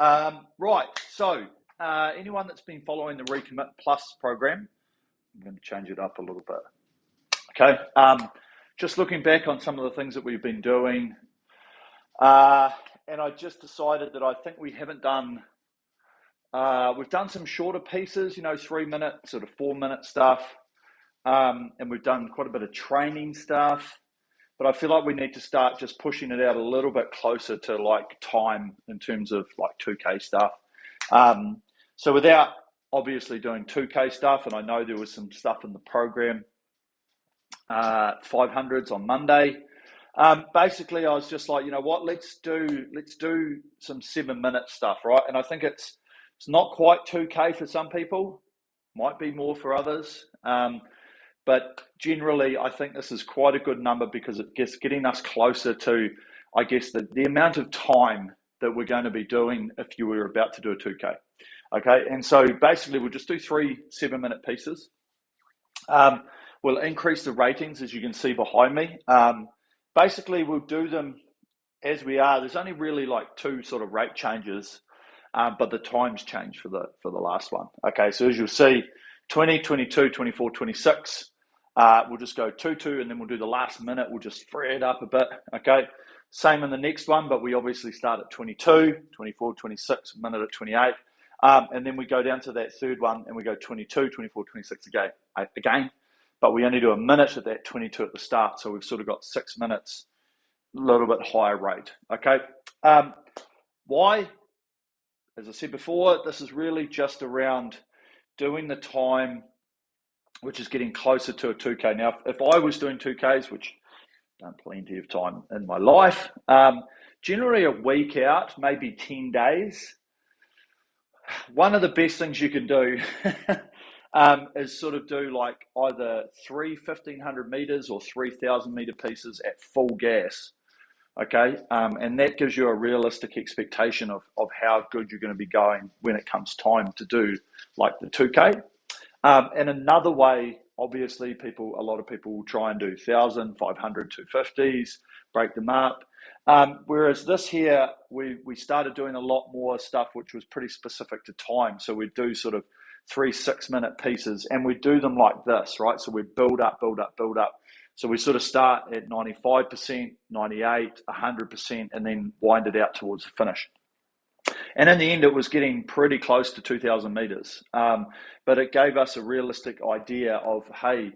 Right, so anyone that's been following the RECOMMIT Plus program, I'm going to change it up a little bit. Okay, just looking back on some of the things that we've been doing, and I just decided that I think we haven't done, we've done some shorter pieces, 3 minute, sort of 4 minute stuff, and we've done quite a bit of training stuff. But I feel like we need to start just pushing it out a little bit closer to like time in terms of like 2K stuff. So without obviously doing 2K stuff, and I know there was some stuff in the program, 500s on Monday. Basically, I was just like, you know what, let's do some 7-minute stuff, right? And I think it's not quite 2K for some people, might be more for others. But generally, I think this is quite a good number because it gets getting us closer to, I guess, the amount of time that we're going to be doing if you were about to do a 2K. Okay, and so basically we'll just do 3 7-minute pieces. We'll increase the ratings, as you can see behind me. Basically, we'll do them as we are. There's only really like 2 sort of rate changes, but the times change for the last one. Okay, so as you'll see, 20, 22, 24, 26. We'll just go 2, and then we'll do the last minute. We'll just free it up a bit. Okay, same in the next one, but we obviously start at 22, 24, 26, minute at 28. And then we go down to that third one and we go 22, 24, 26 again. But we only do a minute at that 22 at the start. So we've sort of got 6 minutes, a little bit higher rate. Okay. Why? As I said before, this is really just around doing the time, which is getting closer to a 2K. Now, if I was doing 2Ks, which I've done plenty of time in my life, generally a week out, maybe 10 days, one of the best things you can do is sort of do like either 3 1,500 meters or 3,000 meter pieces at full gas. Okay, and that gives you a realistic expectation of how good you're going to be going when it comes time to do like the 2K. And another way, obviously, a lot of people will try and do 1,000, 500, 250s, break them up. Whereas this here, we started doing a lot more stuff which was pretty specific to time. So we do sort of 3 6-minute pieces, and we do them like this, right? So we build up. So we sort of start at 95%, 98, 100%, and then wind it out towards the finish. And in the end, it was getting pretty close to 2,000 meters. But it gave us a realistic idea of, hey,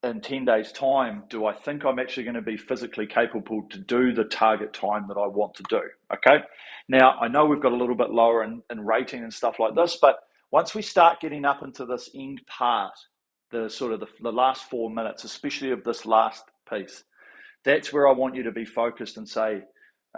in 10 days' time, do I think I'm actually going to be physically capable to do the target time that I want to do? Okay. Now, I know we've got a little bit lower in rating and stuff like this, but once we start getting up into this end part, the last 4 minutes, especially of this last piece, that's where I want you to be focused and say,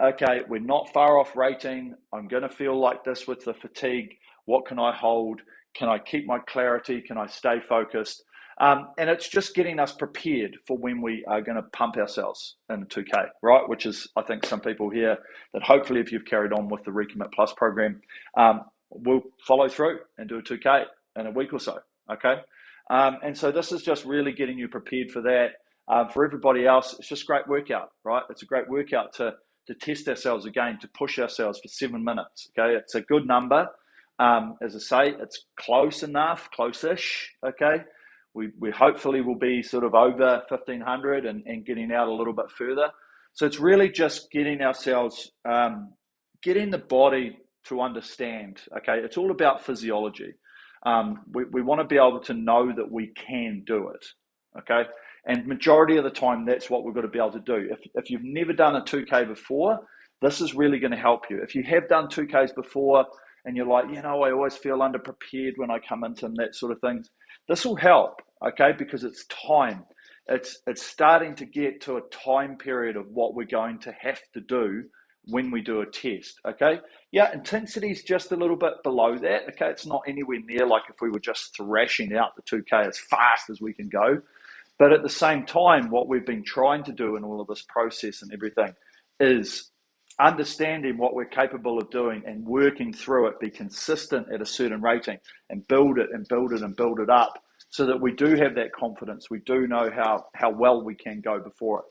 okay, we're not far off rating. I'm going to feel like this with the fatigue. What can I hold? Can I keep my clarity? Can I stay focused? And it's just getting us prepared for when we are going to pump ourselves in 2K, right? Which is, I think, some people here that hopefully if you've carried on with the RECOMMIT Plus program, will follow through and do a 2K in a week or so, okay? And so this is just really getting you prepared for that. For everybody else, it's just a great workout, right? It's a great workout to test ourselves again, to push ourselves for 7 minutes, okay? It's a good number. As I say, it's close enough, close-ish, okay? We hopefully will be sort of over 1,500 and getting out a little bit further. So it's really just getting ourselves, getting the body to understand, okay? It's all about physiology. We want to be able to know that we can do it, okay? And majority of the time, that's what we've got to be able to do. If you've never done a 2K before, this is really going to help you. If you have done 2Ks before and you're like, I always feel underprepared when I come into them, that sort of things, this will help, okay? Because it's time. It's starting to get to a time period of what we're going to have to do when we do a test, okay? Yeah, intensity is just a little bit below that, okay? It's not anywhere near like if we were just thrashing out the 2K as fast as we can go. But at the same time, what we've been trying to do in all of this process and everything is understanding what we're capable of doing and working through it, be consistent at a certain rating and build it up so that we do have that confidence. We do know how well we can go before it.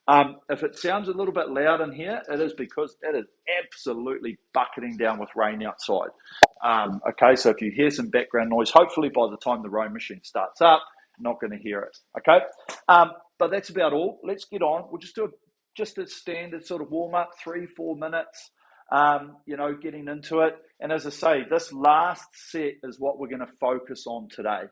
If it sounds a little bit loud in here, it is because it is absolutely bucketing down with rain outside. Okay, so if you hear some background noise, hopefully by the time the rowing machine starts up, you're not going to hear it. Okay, but that's about all. Let's get on. We'll just do just a standard sort of warm up, 3-4 minutes. You know, getting into it. And as I say, this last set is what we're going to focus on today.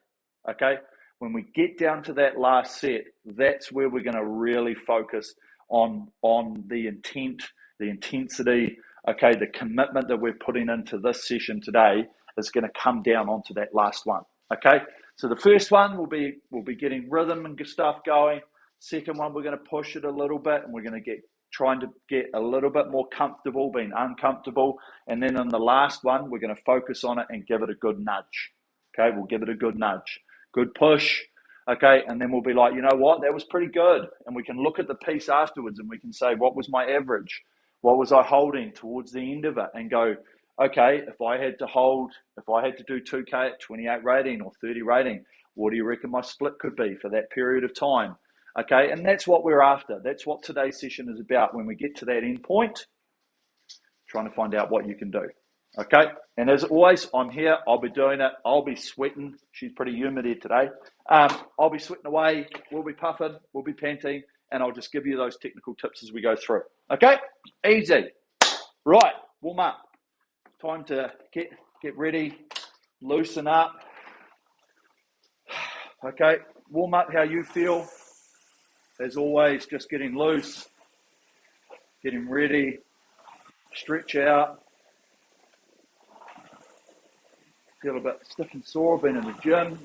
Okay, when we get down to that last set, that's where we're going to really focus on the intent, the intensity. Okay, the commitment that we're putting into this session today is going to come down onto that last one. Okay, so the first one we'll be getting rhythm and stuff going. Second one, we're going to push it a little bit, and we're going to trying to get a little bit more comfortable, being uncomfortable. And then in the last one, we're going to focus on it and give it a good nudge. Okay, we'll give it a good nudge, good push. Okay, and then we'll be like, you know what, that was pretty good. And we can look at the piece afterwards and we can say, what was my average? What was I holding towards the end of it? And go, okay, if I had to do 2K at 28 rating or 30 rating, what do you reckon my split could be for that period of time? Okay, and that's what we're after. That's what today's session is about. When we get to that end point, trying to find out what you can do. Okay, and as always, I'm here. I'll be doing it. I'll be sweating. She's pretty humid here today. I'll be sweating away. We'll be puffing. We'll be panting. And I'll just give you those technical tips as we go through. Okay, easy. Right, warm up. Time to get ready, loosen up. Okay, warm up how you feel. As always, just getting loose, getting ready, stretch out. Feel a bit stiff and sore, been in the gym.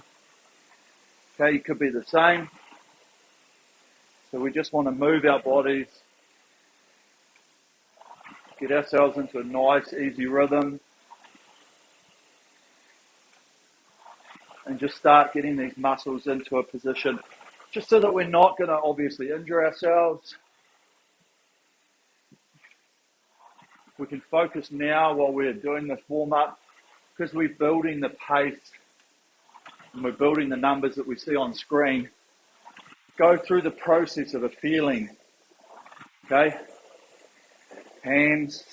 Okay, you could be the same. So we just want to move our bodies, get ourselves into a nice, easy rhythm, and just start getting these muscles into a position, just so that we're not going to obviously injure ourselves. We can focus now while we're doing this warm-up, because we're building the pace and we're building the numbers that we see on screen. Go through the process of a feeling. Okay? Hands,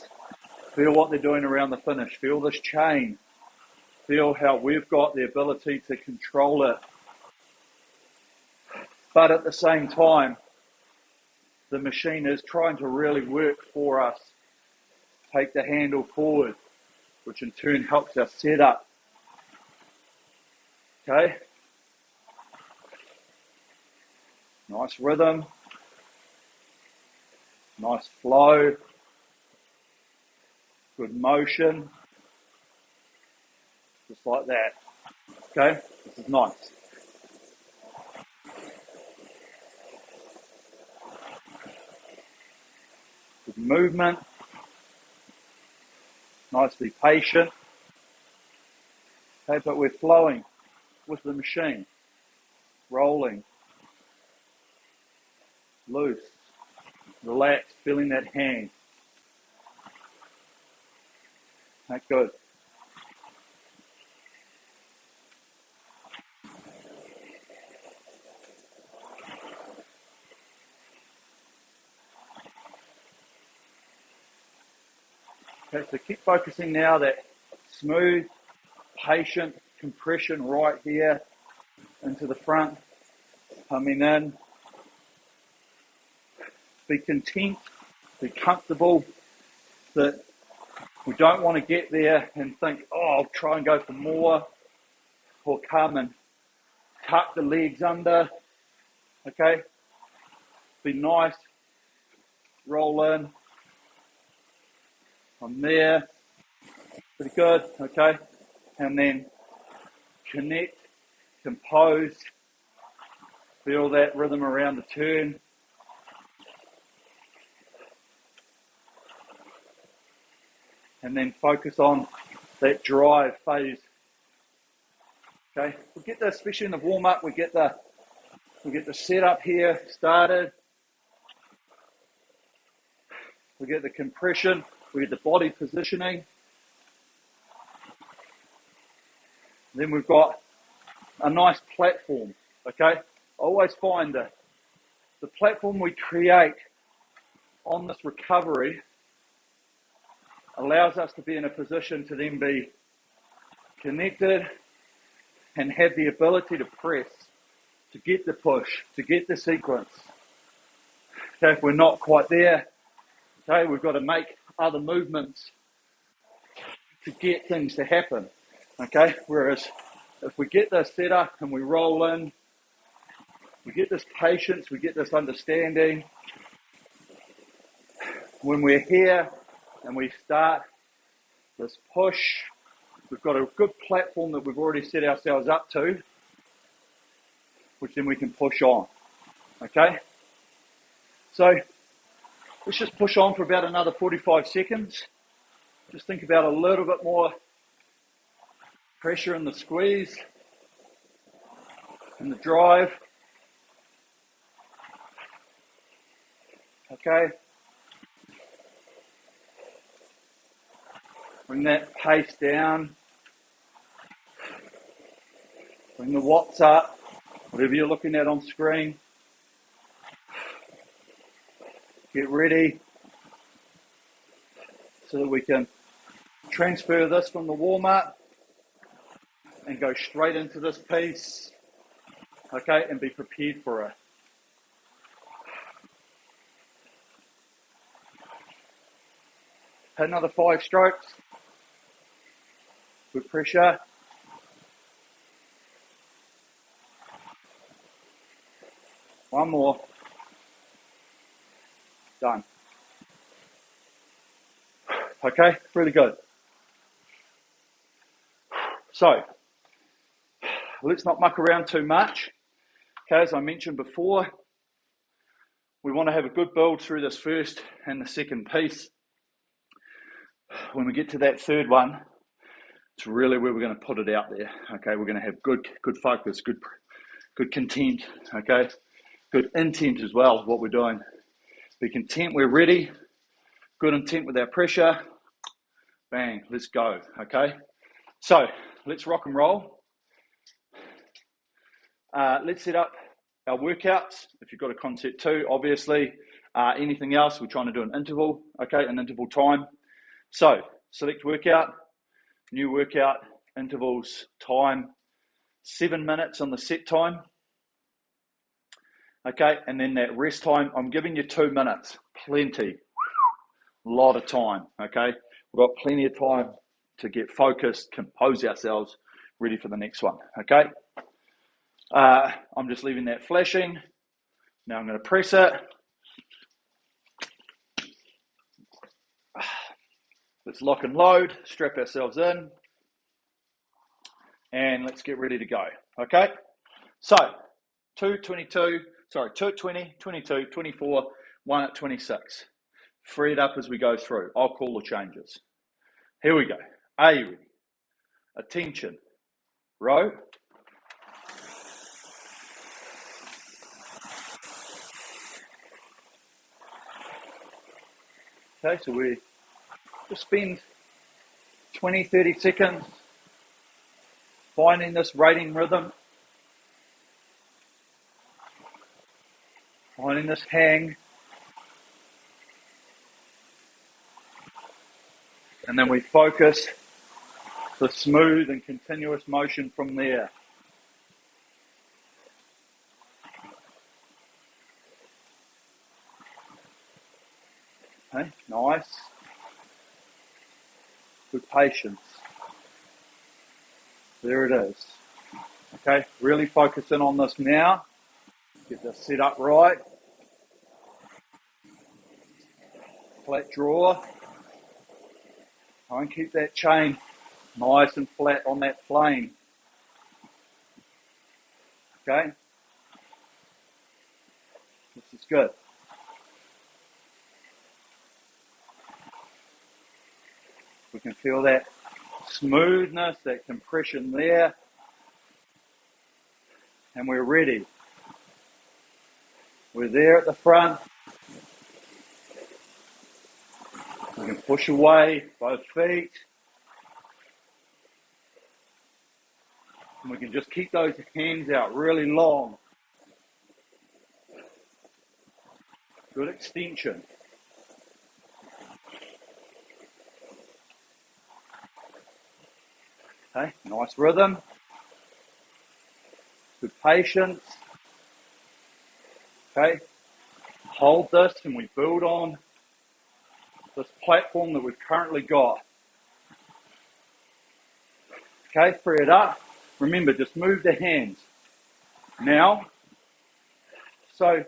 feel what they're doing around the finish. Feel this chain. Feel how we've got the ability to control it. But at the same time, the machine is trying to really work for us. Take the handle forward, which in turn helps our setup. Okay? Nice rhythm. Nice flow. Good motion. Just like that. Okay? This is nice. Good movement. Nicely patient. Okay, but we're flowing with the machine. Rolling. Loose. Relaxed. Feeling that hand. That's good. Okay, so keep focusing now that smooth, patient compression right here into the front, coming in. Be content, be comfortable, that we don't want to get there and think, oh, I'll try and go for more, or come and tuck the legs under. Okay, be nice, roll in. I'm there, pretty good, okay, and then connect, compose, feel that rhythm around the turn. And then focus on that drive phase. Okay, we get this, especially in the warm up, we get the setup here started. We get the compression, we get the body positioning. Then we've got a nice platform. Okay, I always find that the platform we create on this recovery allows us to be in a position to then be connected and have the ability to press, to get the push, to get the sequence. Okay, if we're not quite there, okay, we've got to make other movements to get things to happen. Okay, whereas if we get this set up and we roll in, we get this patience, we get this understanding. When we're here and we start this push, we've got a good platform that we've already set ourselves up to, which then we can push on. Okay? So let's just push on for about another 45 seconds. Just think about a little bit more pressure in the squeeze and the drive. Okay? Bring that pace down. Bring the watts up, whatever you're looking at on screen. Get ready so that we can transfer this from the warm-up and go straight into this piece, okay, and be prepared for it. Another 5 strokes. Good pressure. One more. Done. Okay, really good. So, let's not muck around too much. Okay, as I mentioned before, we want to have a good build through this first and the second piece. When we get to that third one, it's really where we're going to put it out there. Okay, we're going to have good focus, good content. Okay, good intent as well. What we're doing. Be content. We're ready. Good intent with our pressure. Bang. Let's go. Okay. So let's rock and roll. Let's set up our workouts. If you've got a concept too, obviously. Anything else, we're trying to do an interval. Okay, an interval time. So select workout. New workout, intervals, time, 7 minutes on the set time. Okay, and then that rest time, I'm giving you 2 minutes, plenty, a lot of time, okay? We've got plenty of time to get focused, compose ourselves, ready for the next one, okay? I'm just leaving that flashing. Now I'm going to press it. Let's lock and load, strap ourselves in, and let's get ready to go, okay? So, 2 at 20, 22, 24, 1 at 26. Free it up as we go through. I'll call the changes. Here we go. Are you ready? Attention. Row. Okay, so we just spend 20, 30 seconds finding this rating rhythm, finding this hang, and then we focus the smooth and continuous motion from there. Okay, nice. Good patience. There it is. Okay, really focus in on this now. Get this set up right. Flat draw. Try and keep that chain nice and flat on that plane. Okay? This is good. We can feel that smoothness, that compression there. And we're ready. We're there at the front. We can push away both feet. And we can just keep those hands out really long. Good extension. Okay, nice rhythm. Good patience. Okay, hold this and we build on this platform that we've currently got. Okay, free it up. Remember, just move the hands. Now, so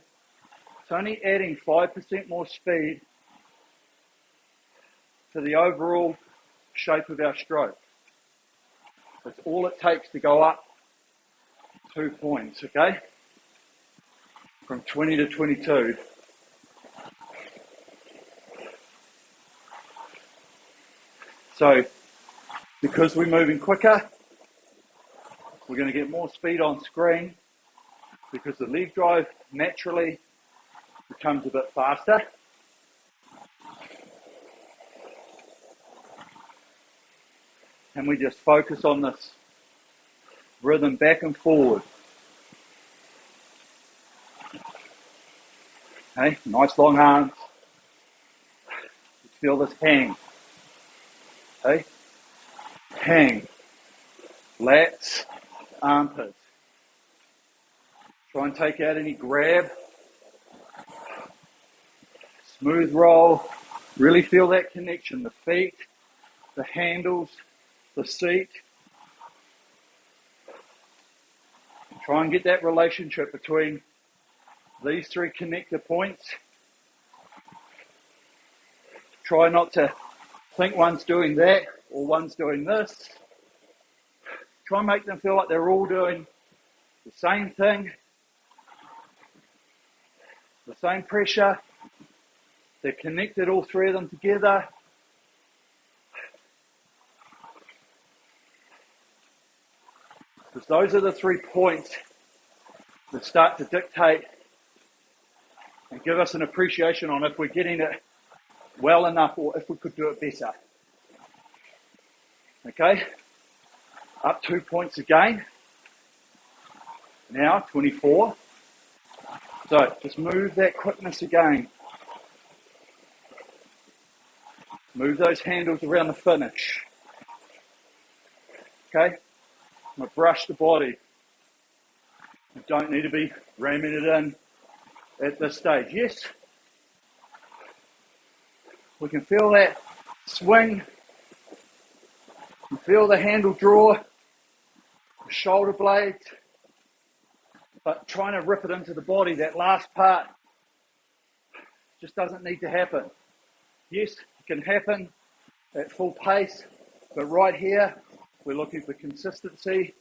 it's only adding 5% more speed to the overall shape of our stroke. That's all it takes to go up 2 points, okay? From 20 to 22. So, because we're moving quicker, we're going to get more speed on screen because the leg drive naturally becomes a bit faster. And we just focus on this rhythm back and forward. Okay, nice long arms. Let's feel this hang. Okay, hang. Lats, armpits. Try and take out any grab. Smooth roll. Really feel that connection. The feet, the handles, the seat. Try and get that relationship between these three connector points. Try not to think one's doing that or one's doing this. Try and make them feel like they're all doing the same thing, the same pressure. They're connected, all three of them together. Because those are the 3 points that start to dictate and give us an appreciation on if we're getting it well enough or if we could do it better. Okay, up 2 points again. Now 24. So just move that quickness again. Move those handles around the finish. Okay, I'm going to brush the body. You don't need to be ramming it in at this stage. Yes, we can feel that swing. You feel the handle draw, the shoulder blades, but trying to rip it into the body, that last part, just doesn't need to happen. Yes, it can happen at full pace, but right here, we're looking for consistency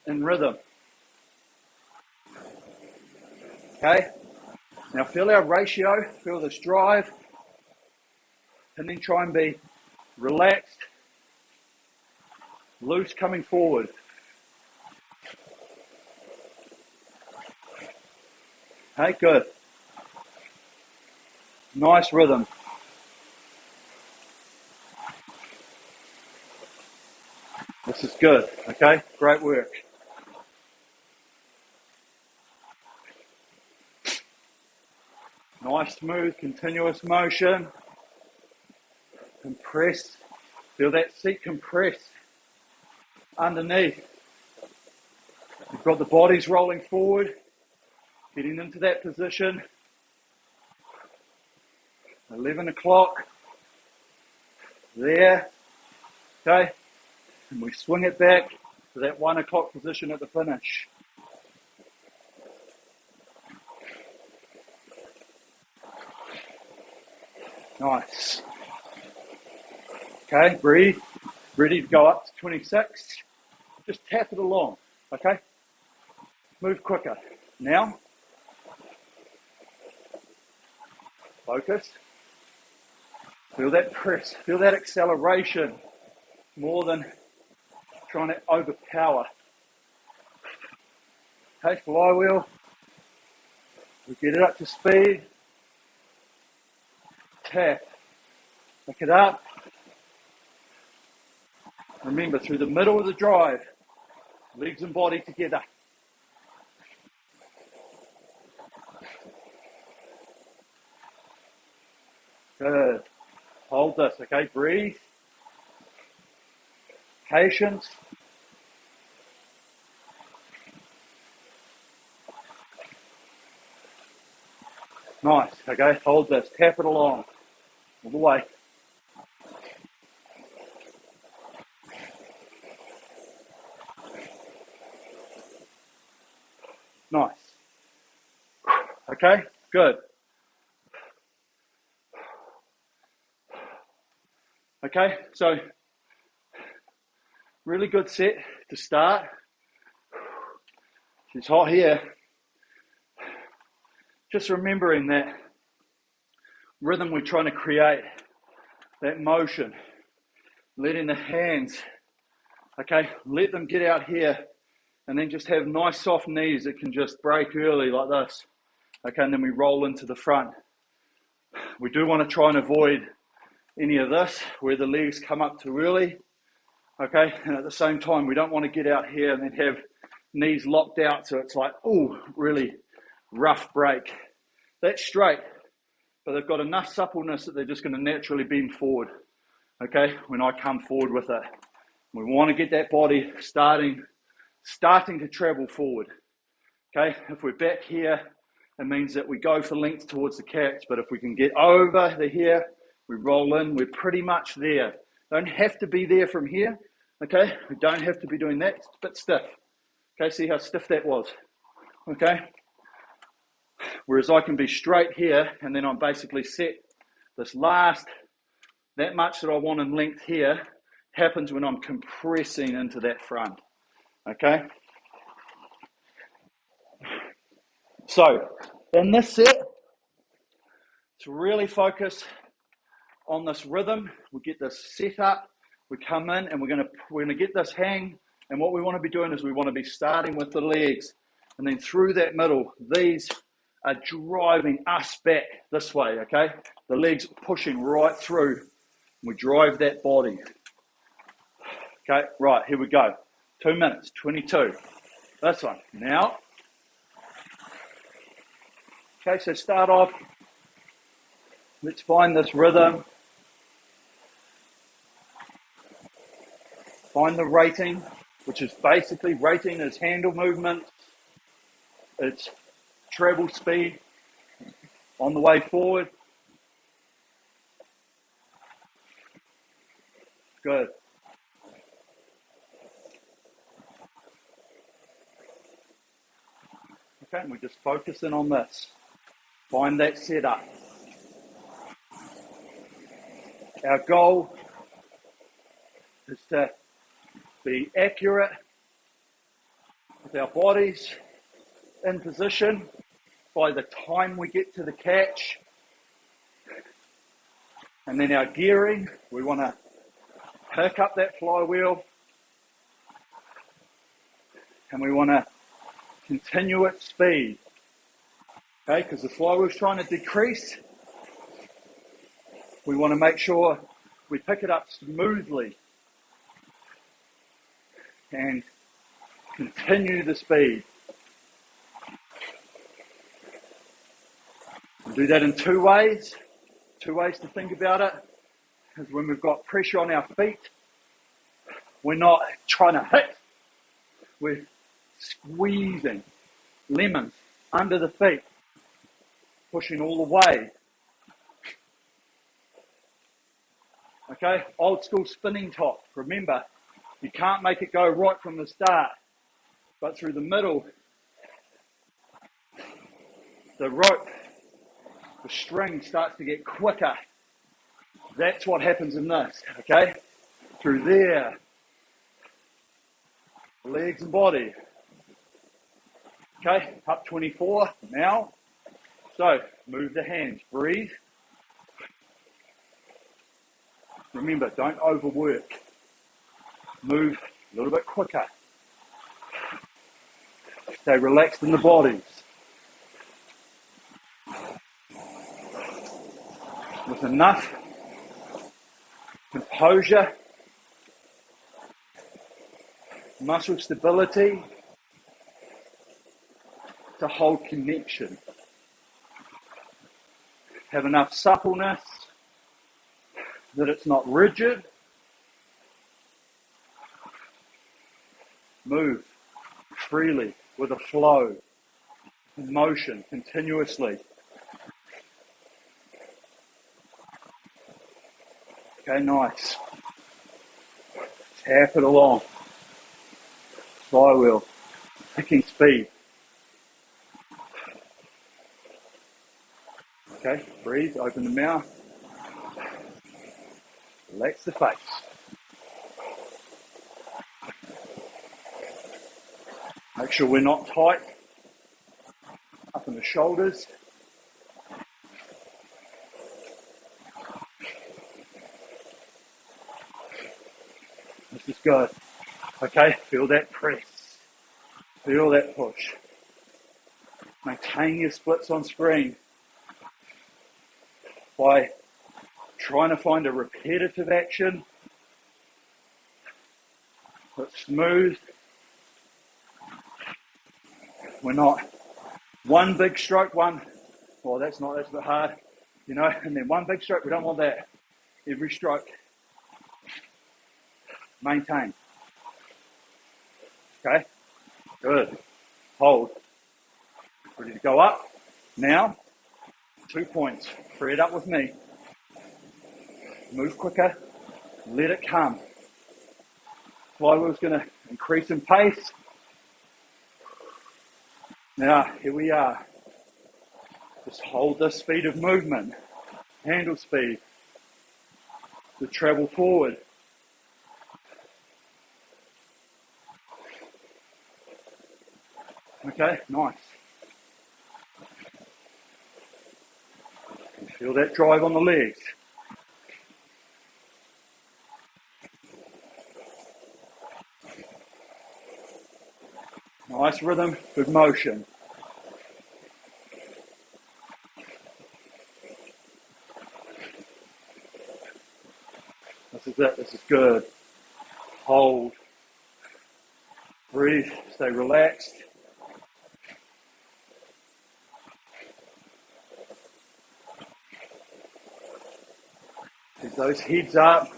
and rhythm. Okay, now feel our ratio, feel this drive, and then try and be relaxed, loose coming forward. Okay, good. Nice rhythm. This is good, okay? Great work. Nice, smooth, continuous motion. Compress. Feel that seat compress underneath. You've got the bodies rolling forward, getting into that position. 11 o'clock. There. Okay. And we swing it back to that 1 o'clock position at the finish. Nice. Okay, breathe. Ready to go up to 26. Just tap it along, okay? Move quicker. Now, focus. Feel that press, feel that acceleration more than trying to overpower. Okay, flywheel. We get it up to speed. Tap. Pick it up. Remember, through the middle of the drive, legs and body together. Good. Hold this, okay? Breathe. Patience. Nice, okay? Hold this. Tap it along. All the way. Nice. Okay, good. Okay, so really good set to start. It's hot here. Just remembering that rhythm we're trying to create, that motion, letting the hands, okay, let them get out here and then just have nice soft knees that can just break early like this. Okay, and then we roll into the front. We do want to try and avoid any of this where the legs come up too early. Okay, and at the same time, we don't want to get out here and then have knees locked out so it's like, oh, really rough break. That's straight, but they've got enough suppleness that they're just going to naturally bend forward, okay, when I come forward with it. We want to get that body starting to travel forward, okay? If we're back here, it means that we go for length towards the catch, but if we can get over the here, we roll in, we're pretty much there. Don't have to be there from here, okay? We don't have to be doing that, it's a bit stiff. Okay, see how stiff that was, okay? Whereas I can be straight here, and then I'm basically set. This last, that much that I want in length here, happens when I'm compressing into that front, okay? So, in this set, to really focus on this rhythm, we get this set up, we come in, and we're gonna get this hang, and what we want to be doing is we want to be starting with the legs, and then through that middle, these are driving us back this way, okay? The legs pushing right through. We drive that body. Okay, right, here we go. 2 minutes, 22. This one. Now. Okay, so start off. Let's find this rhythm. Find the rating, which is basically, rating is handle movement. It's travel speed on the way forward. Good. Okay, and we're just focusing on this. Find that setup. Our goal is to be accurate with our bodies in position by the time we get to the catch. And then our gearing, we want to pick up that flywheel and we want to continue its speed. Okay, because the flywheel's trying to decrease. We want to make sure we pick it up smoothly and continue the speed. We'll do that in two ways. Two ways to think about it is when we've got pressure on our feet, we're not trying to hit, we're squeezing lemons under the feet, pushing all the way. Okay, old school spinning top. Remember, you can't make it go right from the start, but through the middle, the rope, the string starts to get quicker. That's what happens in this, okay? Through there, legs and body. Okay, up 24 now. So, move the hands, breathe. Remember, don't overwork. Move a little bit quicker. Stay relaxed in the bodies. With enough composure, muscle stability to hold connection. Have enough suppleness that it's not rigid. Move freely with a flow, motion continuously. Okay, nice. Tap it along. Flywheel, picking speed. Okay, breathe, open the mouth. Relax the face. Make sure we're not tight up in the shoulders. This is good. Okay, feel that press. Feel that push. Maintain your splits on screen by trying to find a repetitive action that's smooth. We're not one big stroke, that's a bit hard, and then one big stroke, we don't want that. Every stroke, maintain. Okay, good. Hold. Ready to go up. Now, 2 points. Free it up with me. Move quicker. Let it come. Flywheel's going to increase in pace. Now, here we are. Just hold the speed of movement. Handle speed. To travel forward. Okay, nice. Feel that drive on the legs. Nice rhythm, good motion. This is it, this is good. Hold. Breathe, stay relaxed. Keep those heads up.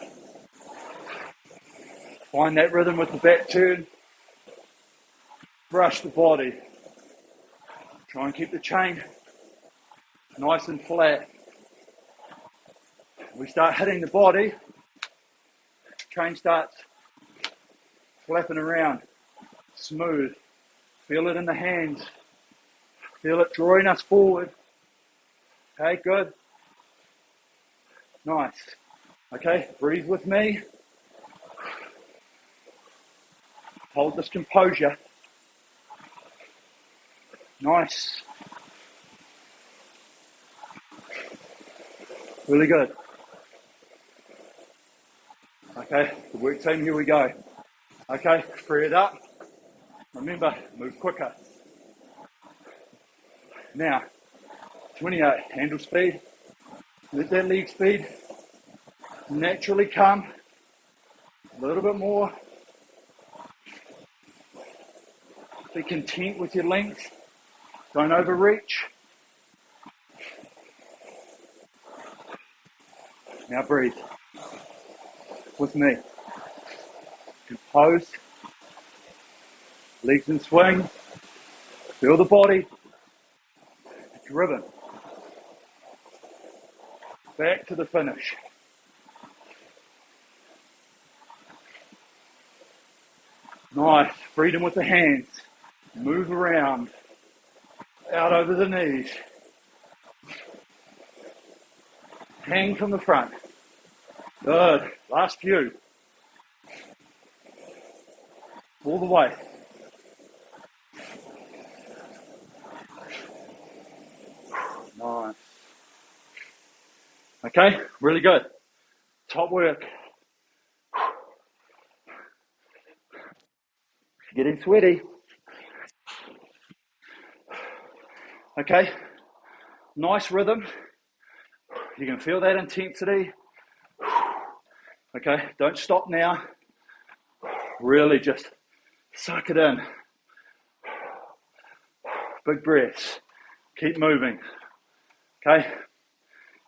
Find that rhythm with the back turn. Brush the body. Try and keep the chain nice and flat. We start hitting the body, chain starts flapping around, smooth. Feel it in the hands. Feel it drawing us forward. Okay, good. Nice. Okay, breathe with me. Hold this composure. Nice. Really good. Okay, good work team, here we go. Okay, free it up. Remember, move quicker. Now, 28, handle speed. Let that leg speed naturally come. A little bit more. Be content with your length. Don't overreach. Now breathe. With me. Compose. Legs in swing. Feel the body. Driven. Back to the finish. Nice. Freedom with the hands. Move around. Out over the knees. Hang from the front. Good. Last few. All the way. Nice. Okay, really good. Top work. Getting sweaty. Okay, nice rhythm. You can feel that intensity. Okay, don't stop now. Really just suck it in. Big breaths. Keep moving. Okay,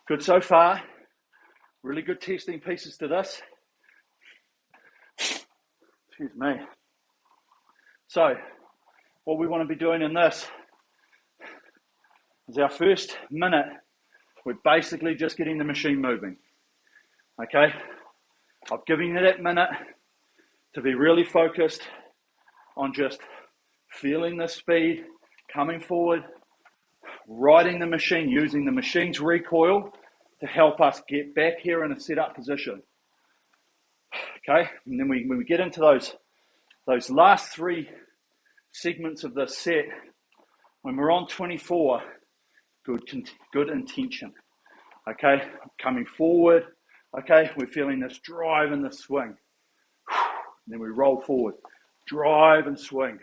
good so far. Really good testing pieces to this. Excuse me. So, what we want to be doing in this is our first minute, we're basically just getting the machine moving. Okay? I'm giving you that minute to be really focused on just feeling the speed, coming forward, riding the machine, using the machine's recoil to help us get back here in a set-up position. Okay? And then when we get into those last 3 segments of this set, when we're on 24, good intention. Okay? Coming forward. Okay? We're feeling this drive and the swing. And then we roll forward. Drive and swing.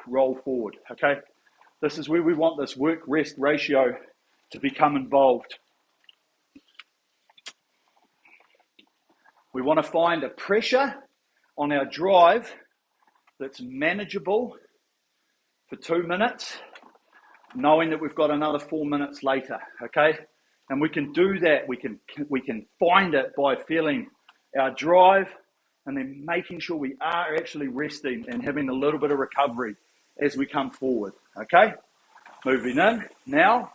Roll forward. Okay? This is where we want this work-rest ratio to become involved. We want to find a pressure on our drive that's manageable for 2 minutes, knowing that we've got another 4 minutes later, okay? And we can do that, we can find it by feeling our drive and then making sure we are actually resting and having a little bit of recovery as we come forward, okay? Moving in now.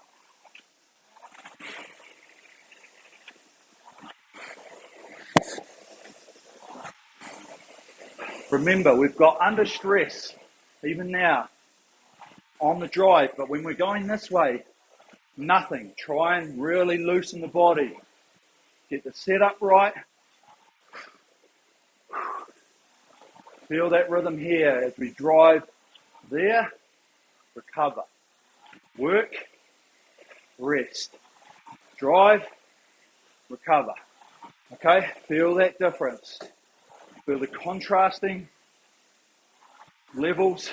Remember, we've got under stress, even now, on the drive, but when we're going this way, nothing. Try and really loosen the body. Get the setup right. Feel that rhythm here as we drive there, recover. Work, rest. Drive, recover. Okay, feel that difference. Feel the contrasting levels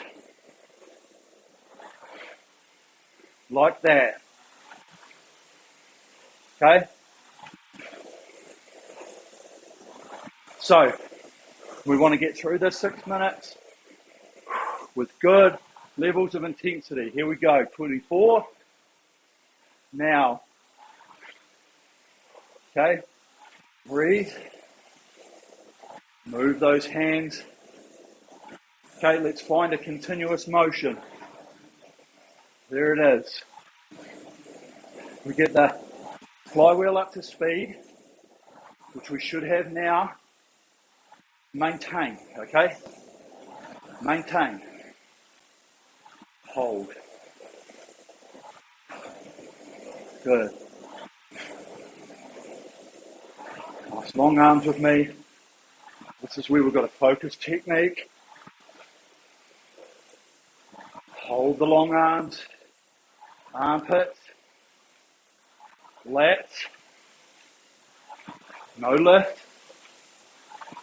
like that. Okay? So, we want to get through this 6 minutes with good levels of intensity. Here we go, 24. Now. Okay? Breathe. Move those hands. Okay, let's find a continuous motion. There it is. We get the flywheel up to speed, which we should have now. Maintain, okay? Maintain. Hold. Good. Nice long arms with me. This is where we've got a focus technique. Hold the long arms, armpits, lats, no lift.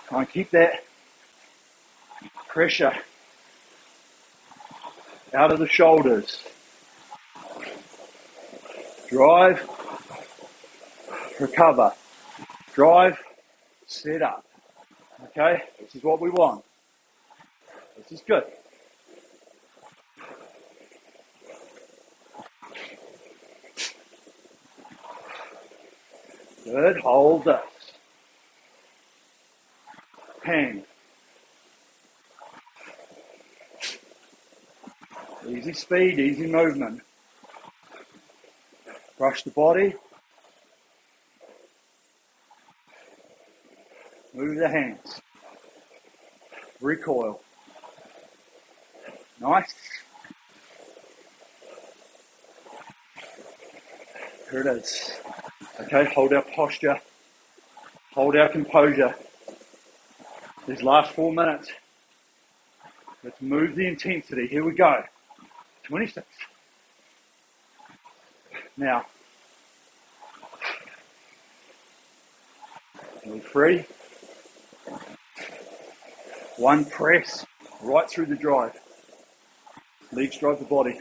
Try and keep that pressure out of the shoulders. Drive, recover. Drive, set up. Okay, this is what we want. This is good. Good, hold this. Hang. Easy speed, easy movement. Brush the body. Move the hands. Recoil. Nice. Here it is. Okay, hold our posture. Hold our composure. These last 4 minutes. Let's move the intensity. Here we go. 26. Now. Move free. One press right through the drive. Legs drive the body.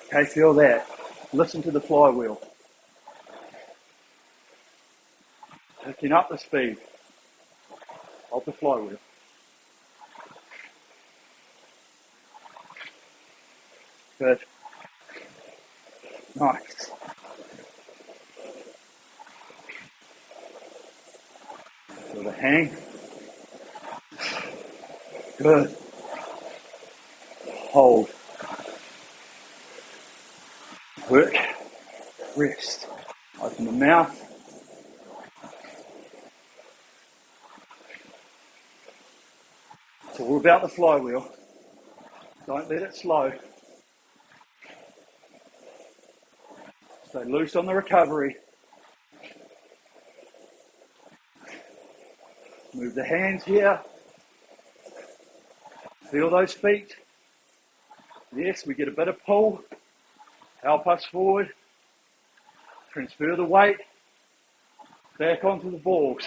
Okay, feel that. Listen to the flywheel. Picking up the speed of the flywheel. Good. Nice. Feel the hang. Good. Hold. Work. Rest. Open the mouth. It's all about the flywheel. Don't let it slow. Stay loose on the recovery. Move the hands here. Feel those feet. Yes, we get a bit of pull. Help us forward. Transfer the weight back onto the balls.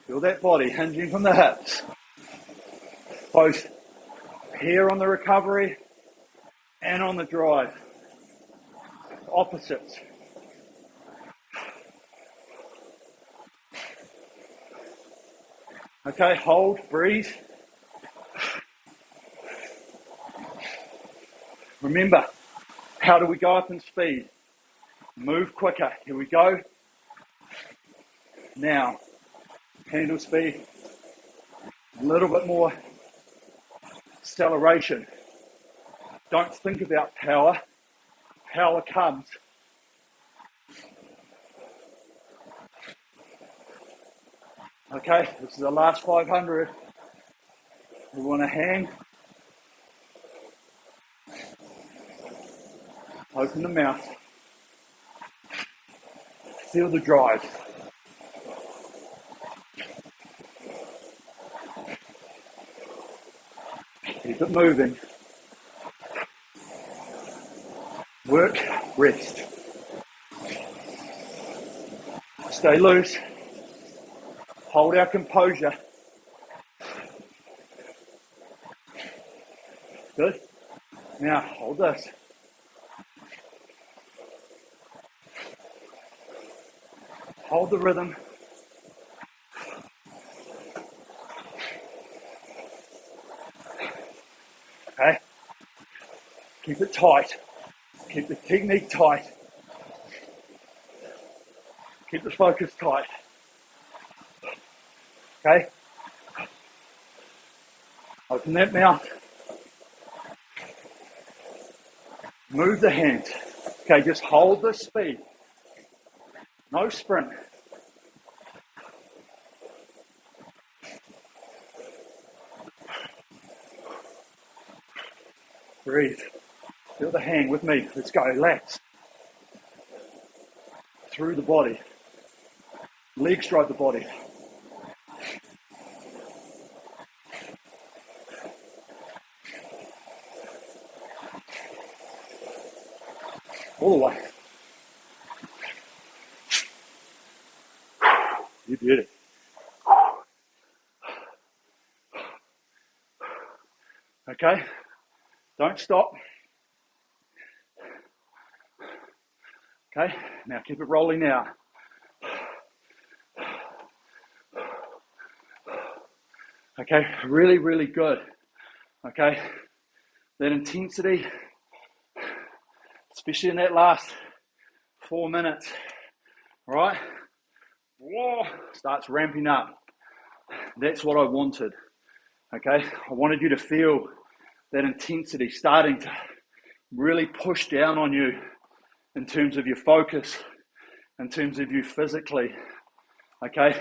Feel that body hinging from the hips. Both here on the recovery and on the drive. Opposites. Okay, hold, breathe. Remember, how do we go up in speed? Move quicker. Here we go. Now, handle speed. A little bit more acceleration. Don't think about power. Power comes. Okay, this is the last 500. We want to hang. Open the mouth. Feel the drive. Keep it moving. Work, rest. Stay loose. Hold our composure. Good. Now hold this. Hold the rhythm. Okay. Keep it tight. Keep the technique tight. Keep the focus tight. Okay. Open that mouth. Move the hands. Okay, just hold the speed. No sprint. Breathe. Feel the hang with me. Let's go. Lats. Through the body. Legs drive the body. All the way. You did it. Okay, don't stop. Okay, now keep it rolling now. Okay, really, really good. Okay, that intensity, especially in that last 4 minutes, right? Whoa, starts ramping up. That's what I wanted. Okay, I wanted you to feel that intensity starting to really push down on you in terms of your focus, in terms of you physically, okay?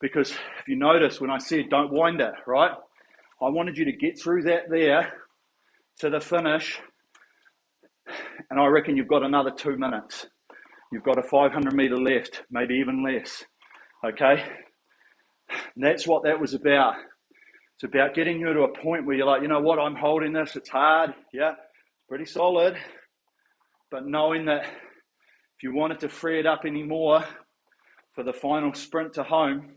Because if you notice when I said don't wind it, right? I wanted you to get through that there to the finish, and I reckon you've got another 2 minutes. You've got a 500 meter left, maybe even less, okay? And that's what that was about. It's about getting you to a point where you're like, you know what, I'm holding this, it's hard, yeah, pretty solid, but knowing that if you wanted to free it up anymore for the final sprint to home,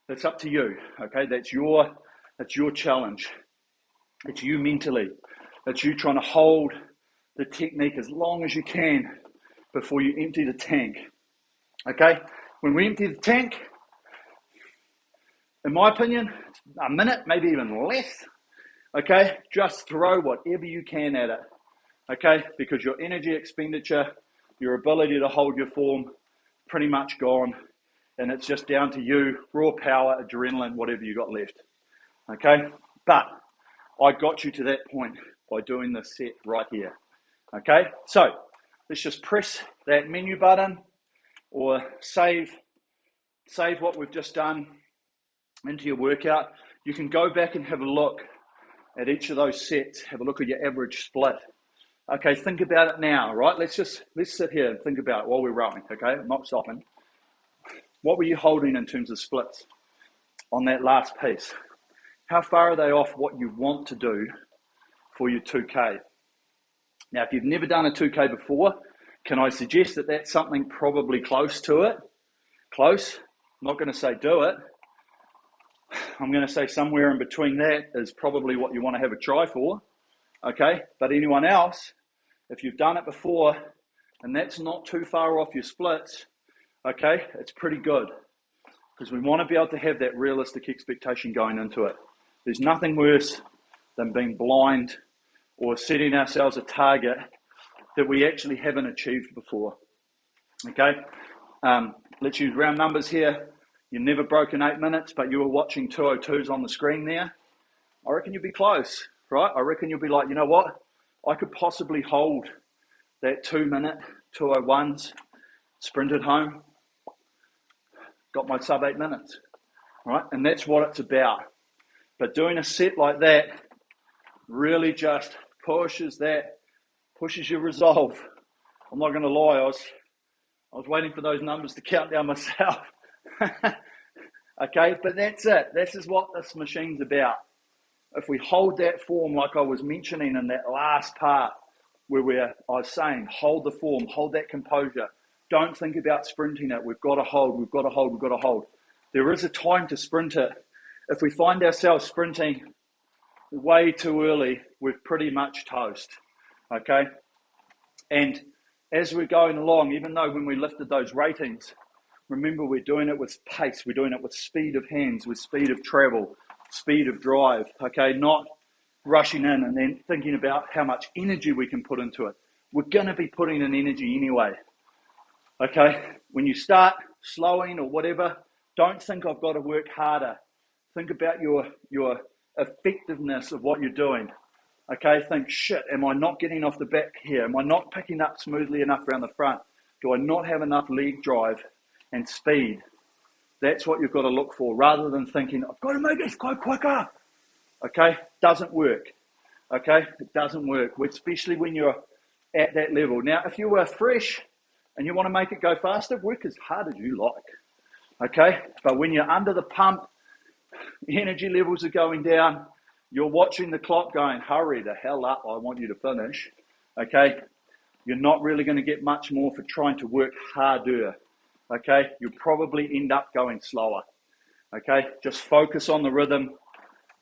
that's up to you, okay? That's your challenge. It's you mentally. It's you trying to hold the technique as long as you can before you empty the tank, okay? When we empty the tank, in my opinion, a minute, maybe even less, Okay, just throw whatever you can at it. Okay, because your energy expenditure, your ability to hold your form, pretty much gone, and it's just down to you, raw power, adrenaline, whatever you got left. Okay, but I got you to that point by doing this set right here. Okay, so let's just press that menu button or save what we've just done into your workout. You can go back and have a look at each of those sets, have a look at your average split. Okay, think about it now, right? Let's sit here and think about it while we're rowing, okay? I'm not stopping. What were you holding in terms of splits on that last piece? How far are they off what you want to do for your 2K? Now, if you've never done a 2K before, can I suggest that that's something probably close to it? Close. I'm not going to say do it. I'm going to say somewhere in between that is probably what you want to have a try for. Okay, but anyone else, if you've done it before and that's not too far off your splits, okay, it's pretty good because we want to be able to have that realistic expectation going into it. There's nothing worse than being blind or setting ourselves a target that we actually haven't achieved before. Okay, let's use round numbers here. You never broken 8 minutes, but you were watching 202s on the screen there. I reckon you'll be close, right? I reckon you'll be like, you know what? I could possibly hold that 2 minute 201s, sprinted home, got my sub 8 minutes, right? And that's what it's about. But doing a set like that really just pushes your resolve. I'm not going to lie, I was waiting for those numbers to count down myself. Okay, but that's it. This is what this machine's about. If we hold that form like I was mentioning in that last part where I was saying, hold the form, hold that composure. Don't think about sprinting it. We've got to hold, we've got to hold, we've got to hold. There is a time to sprint it. If we find ourselves sprinting way too early, we're pretty much toast, okay? And as we're going along, even though when we lifted those ratings, remember we're doing it with pace, we're doing it with speed of hands, with speed of travel, speed of drive, okay? Not rushing in and then thinking about how much energy we can put into it. We're going to be putting in energy anyway, okay? When you start slowing or whatever, don't think I've got to work harder. Think about your effectiveness of what you're doing, okay? Think, shit, am I not getting off the back here? Am I not picking up smoothly enough around the front? Do I not have enough leg drive and speed? That's what you've got to look for, rather than thinking, I've got to make this go quicker. Okay? Doesn't work. Okay? It doesn't work, especially when you're at that level. Now, if you were fresh and you want to make it go faster, work as hard as you like. Okay? But when you're under the pump, energy levels are going down, you're watching the clock going, hurry the hell up, I want you to finish. Okay? You're not really going to get much more for trying to work harder. Okay, you'll probably end up going slower. Okay, just focus on the rhythm,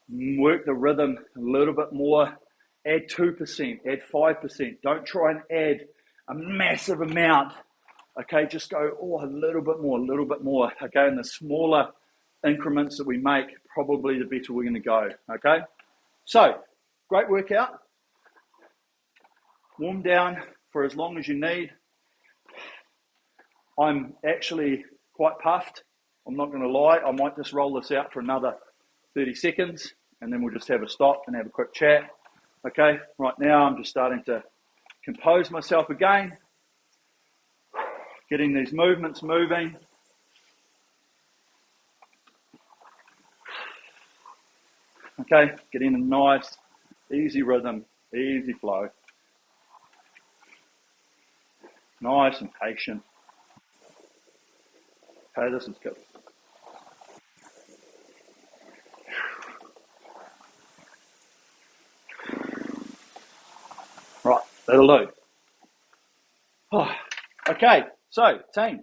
work the rhythm a little bit more, add 2%, add 5%. Don't try and add a massive amount. Okay, just go, a little bit more. Okay, and the smaller increments that we make, probably the better we're going to go. Okay, so great workout. Warm down for as long as you need. I'm actually quite puffed. I'm not going to lie. I might just roll this out for another 30 seconds and then we'll just have a stop and have a quick chat. Okay, right now I'm just starting to compose myself again. Getting these movements moving. Okay, getting a nice, easy rhythm, easy flow. Nice and patient. Okay, this is good. Right, that'll do. Okay, so team,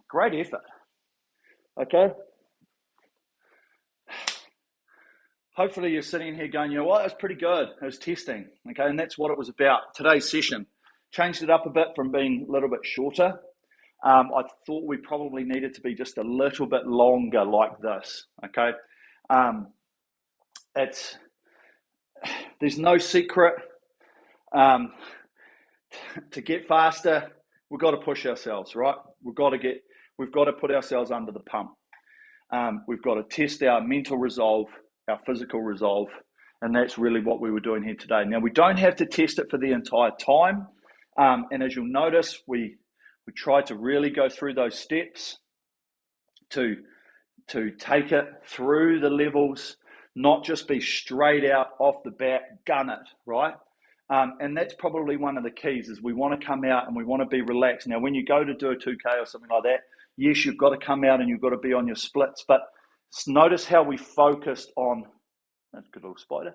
great effort. Okay. Hopefully you're sitting here going, you know what, that was pretty good. It was testing. Okay, and that's what it was about. Today's session changed it up a bit from being a little bit shorter. I thought we probably needed to be just a little bit longer like this, okay? there's no secret. To get faster, we've got to push ourselves, right? We've got to put ourselves under the pump. We've got to test our mental resolve, our physical resolve, and that's really what we were doing here today. Now, we don't have to test it for the entire time, and as you'll notice, we try to really go through those steps to take it through the levels, not just be straight out off the bat, gun it, right? And that's probably one of the keys, is we want to come out and we want to be relaxed. Now, when you go to do a 2K or something like that, yes, you've got to come out and you've got to be on your splits, but notice how we focused on, that's a good little spider,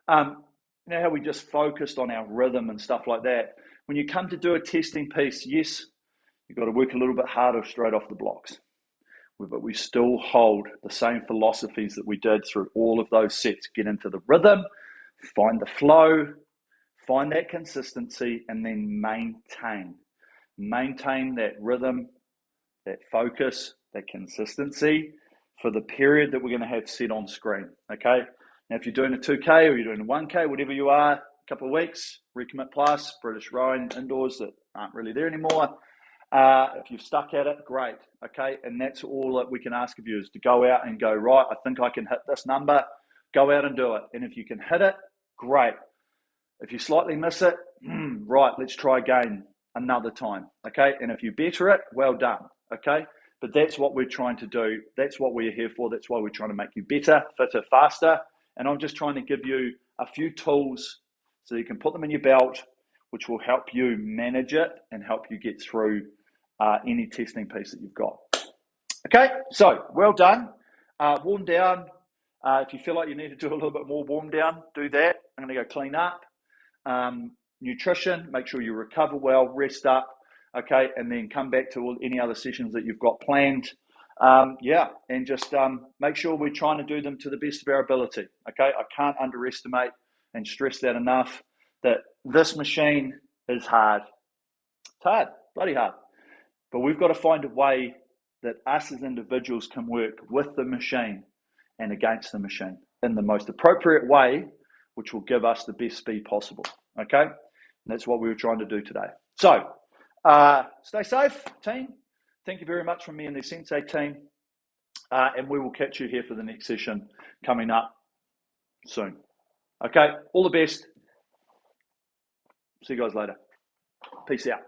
how we just focused on our rhythm and stuff like that. When you come to do a testing piece, yes, you've got to work a little bit harder straight off the blocks, but we still hold the same philosophies that we did through all of those sets. Get into the rhythm, find the flow, find that consistency, and then maintain that rhythm, that focus, that consistency for the period that we're going to have set on screen, okay? Now, if you're doing a 2K or you're doing a 1K, whatever you are, a couple of weeks, RECOMMIT PLUS, British rowing indoors that aren't really there anymore. If you've stuck at it, great, okay? And that's all that we can ask of you, is to go out and go, right, I think I can hit this number, go out and do it. And if you can hit it, great. If you slightly miss it, right, let's try again another time, okay? And if you better it, well done, okay? But that's what we're trying to do. That's what we're here for. That's why we're trying to make you better, fitter, faster. And I'm just trying to give you a few tools so you can put them in your belt, which will help you manage it and help you get through any testing piece that you've got. Okay, so well done. Warm down. If you feel like you need to do a little bit more warm down, do that. I'm going to go clean up. Nutrition, make sure you recover well, rest up, okay, and then come back to any other sessions that you've got planned. And just make sure we're trying to do them to the best of our ability, okay? I can't underestimate and stress that enough, that this machine is hard. It's hard, bloody hard. But we've got to find a way that us as individuals can work with the machine and against the machine in the most appropriate way, which will give us the best speed possible, okay? And that's what we were trying to do today. So, stay safe, team. Thank you very much from me and the Sensei team. And we will catch you here for the next session coming up soon. Okay, all the best. See you guys later. Peace out.